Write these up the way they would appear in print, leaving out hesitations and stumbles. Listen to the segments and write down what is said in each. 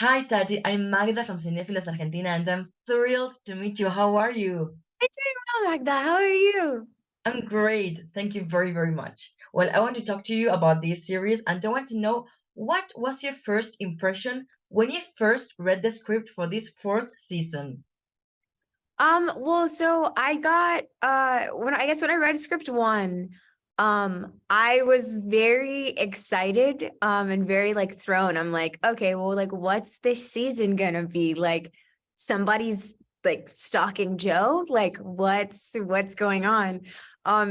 Hi, Tati. I'm Magda from Cinefilas Argentina, and I'm thrilled to meet you. How are you? I'm doing well, Magda. How are you? I'm great. Thank you very, very much. Well, I want to talk to you about this series, and I want to know what was your first impression when you first read the script for this fourth season? Well, so I got when I read script one, I was very excited, and very like thrown. I'm like, okay, well, like what's this season gonna be? Like somebody's like stalking Joe? Like what's going on?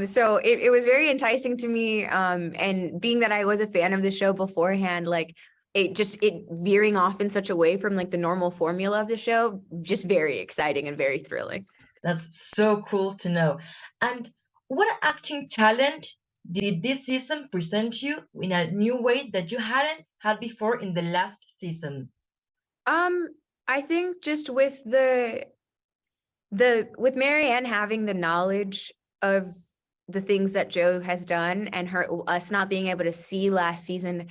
So it was very enticing to me. And being that I was a fan of the show beforehand, like it veering off in such a way from like the normal formula of the show, just very exciting and very thrilling. That's so cool to know. And what acting talent did this season present you in a new way that you hadn't had before in the last season? Um, I think just with with Marianne having the knowledge of the things that Joe has done and us not being able to see last season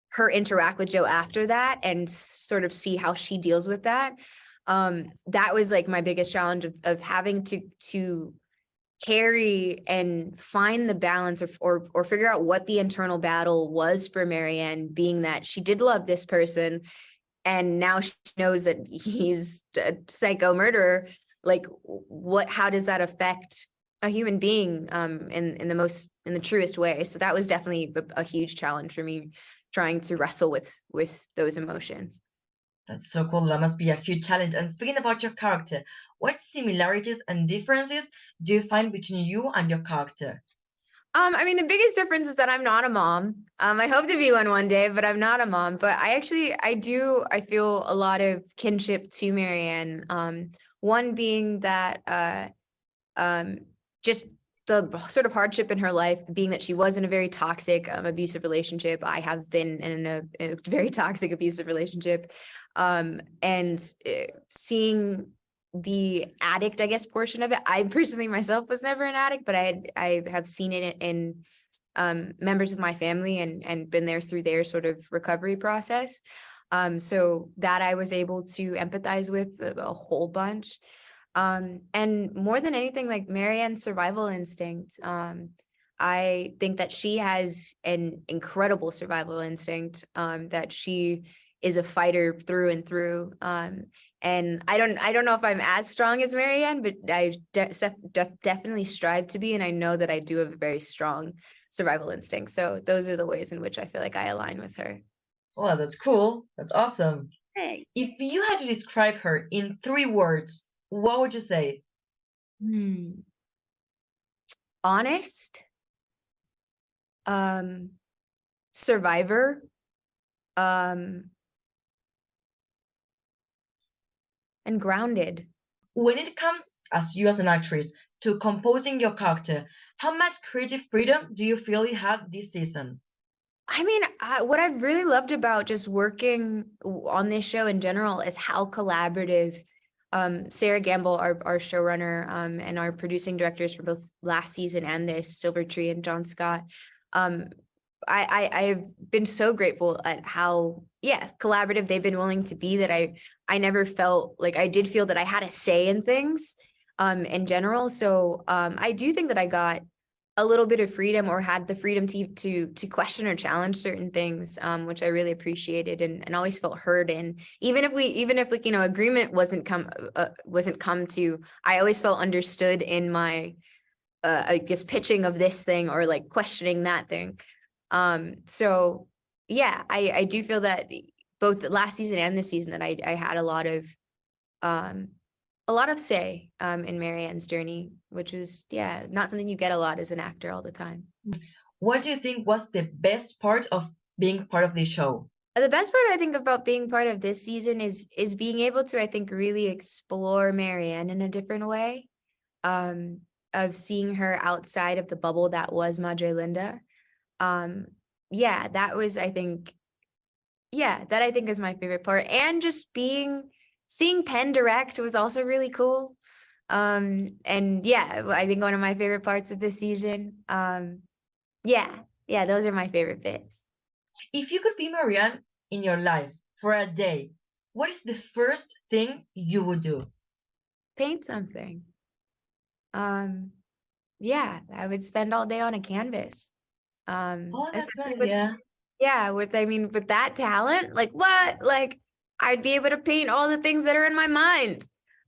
her interact with Joe after that and sort of see how she deals with that. That was like my biggest challenge of having to carry and find the balance or figure out what the internal battle was for Marianne, being that she did love this person and now she knows that he's a psycho murderer. Like how does that affect a human being in the truest way? So that was definitely a huge challenge for me, trying to wrestle with those emotions. That's so cool. That must be a huge challenge. And speaking about your character, what similarities and differences do you find between you and your character? I mean, the biggest difference is that I'm not a mom. I hope to be one day, but I'm not a mom. But I feel a lot of kinship to Marianne. One being that just the sort of hardship in her life, being that she was in a very toxic, abusive relationship. I have been in a very toxic, abusive relationship. And seeing the addict, I guess, portion of it. I personally myself was never an addict, but I have seen it in members of my family and been there through their sort of recovery process. So that I was able to empathize with a whole bunch. And more than anything, like Marianne's survival instinct. I think that she has an incredible survival instinct, that she is a fighter through and through. And I don't know if I'm as strong as Marianne, but I definitely strive to be. And I know that I do have a very strong survival instinct. So those are the ways in which I feel like I align with her. Well, that's cool. That's awesome. Thanks. If you had to describe her in three words, what would you say? Hmm. Honest, um, survivor, um, and grounded. When it comes, as you as an actress, to composing your character, how much creative freedom do you feel you had this season? I mean, what I've really loved about just working on this show in general is how collaborative Sarah Gamble, our showrunner, and our producing directors for both last season and this, Silvertree and John Scott. Um, I've been so grateful at how, yeah, collaborative they've been willing to be, that I never felt like I did feel that I had a say in things in general. So I do think that I got a little bit of freedom, or had the freedom to question or challenge certain things, which I really appreciated and always felt heard in. Even if like, agreement wasn't come to, I always felt understood in my I guess pitching of this thing, or like questioning that thing. So yeah, I do feel that both the last season and this season that I had um a lot of say in Marianne's journey, which was, yeah, not something you get a lot as an actor all the time. What do you think was the best part of being part of this show? The best part I think about being part of this season is being able to, I think, really explore Marianne in a different way, um, of seeing her outside of the bubble that was Madre Linda. Um, yeah, that was, I think, yeah, that I think is my favorite part. And just seeing Penn direct was also really cool. And yeah, I think one of my favorite parts of this season. Yeah, those are my favorite bits. If you could be Marianne in your life, for a day, what is the first thing you would do? Paint something. Yeah, I would spend all day on a canvas. Oh, that's Especially nice. with, Yeah. yeah, with that talent, like what? Like I'd be able to paint all the things that are in my mind.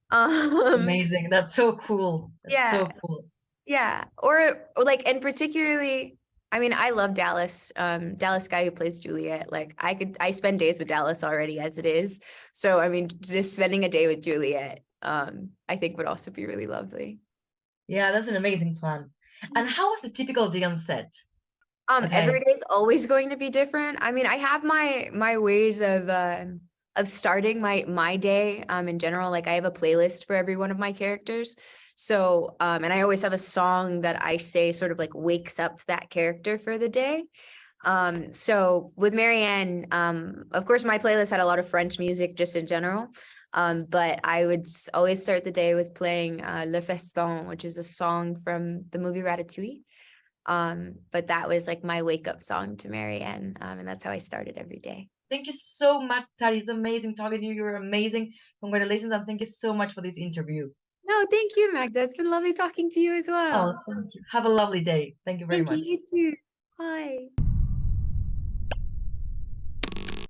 Um, Amazing. That's so cool. That's yeah, so cool. yeah. Or like, and particularly, I mean, I love Dallas. Dallas guy who plays Juliet. Like I spend days with Dallas already as it is. So I mean, just spending a day with Juliet, I think would also be really lovely. Yeah, that's an amazing plan. And how was the typical day on set? Every Okay. day is always going to be different. I mean, I have my ways of starting my day in general. Like I have a playlist for every one of my characters. So and I always have a song that I say sort of like wakes up that character for the day. So with Marianne, of course my playlist had a lot of French music just in general. But I would always start the day with playing Le Festin, which is a song from the movie Ratatouille. But that was like my wake up song to Marianne. And that's how I started every day. Thank you so much, Tati. It's amazing talking to you. You're amazing. Congratulations and thank you so much for this interview. No, thank you, Magda. It's been lovely talking to you as Oh, well. thank you. Have a lovely day. Thank you very Thank you, much. you too. Bye.